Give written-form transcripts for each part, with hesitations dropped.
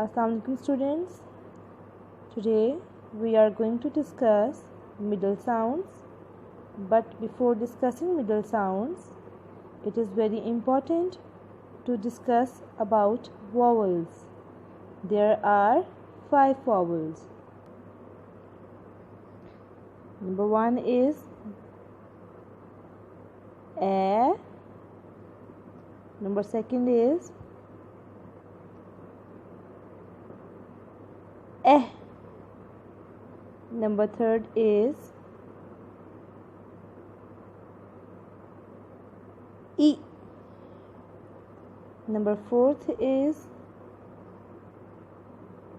Assalamu alaikum students. Today we are going to discuss middle sounds. But before discussing middle sounds, it is very important to discuss about vowels. There are 5 vowels. Number 1 is A. Number 2 is Eh. Number 3 is E. Number 4 is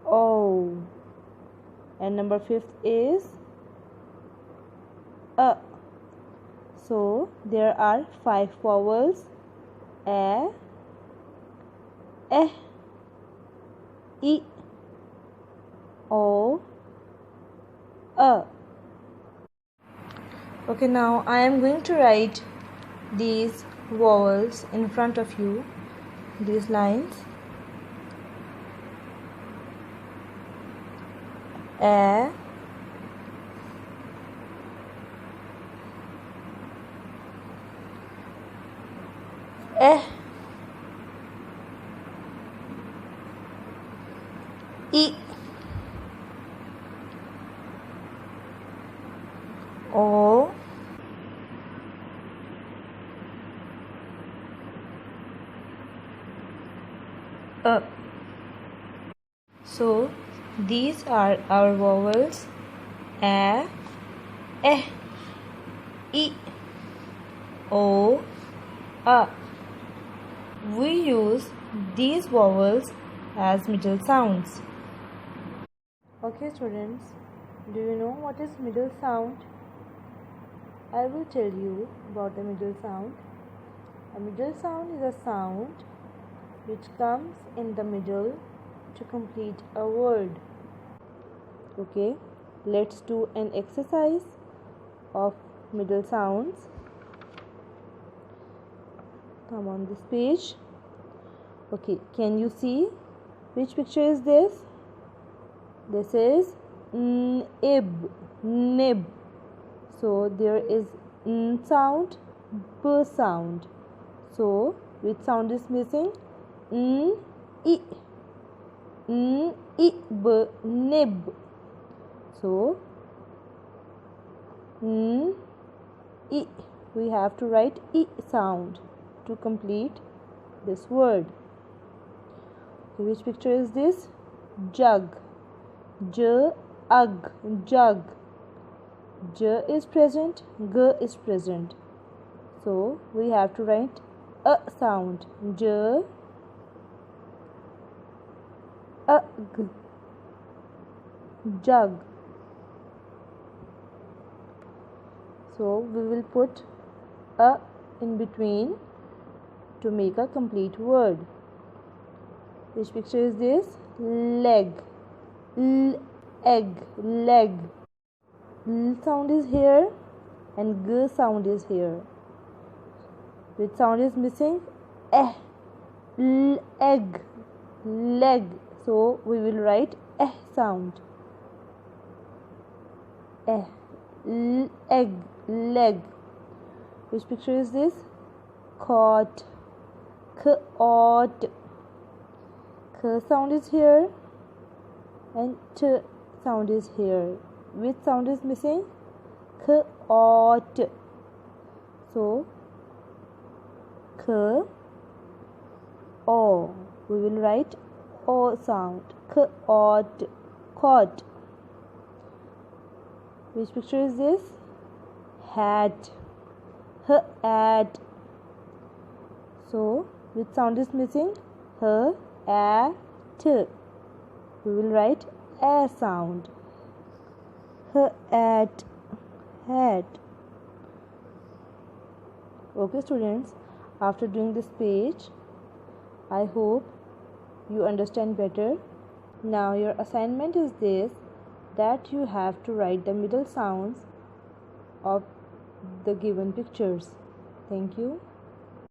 O. And number 5 is A. So there are 5 vowels: A, Eh, E, O, A. Okay, now I am going to write these vowels in front of you, these lines. A, Eh, E, O, A. So these are our vowels: A, Eh, E, O, A. We use these vowels as middle sounds. Okay students, do you know what is middle sound? I will tell you about the middle sound. A middle sound is a sound which comes in the middle to complete a word. Okay, let's do an exercise of middle sounds. Come on this page. Okay, can you see which picture is this? This is nib. So there is n sound, b sound. So which sound is missing? N, I, b, nib. So n, I. We have to write I sound to complete this word. Okay, which picture is this? Jug. J, ug, jug. J is present, G is present. So we have to write a sound. J, ug, jug. So we will put a in between to make a complete word. Which picture is this? Leg. Egg, leg. L sound is here and G sound is here. Which sound is missing? Eh. Egg, leg. So we will write eh sound. Eh. Egg, leg. Which picture is this? Caught. Caught. K sound is here and T sound is here. Which sound is missing? Caught. So K, O. We will write O sound. Caught. Caught. Which picture is this? Hat. Hat. So which sound is missing? At. We will write a sound. At. Hat. Okay students, after doing this page, I hope you understand better. Now your assignment is this, that you have to write the middle sounds of the given pictures. Thank you.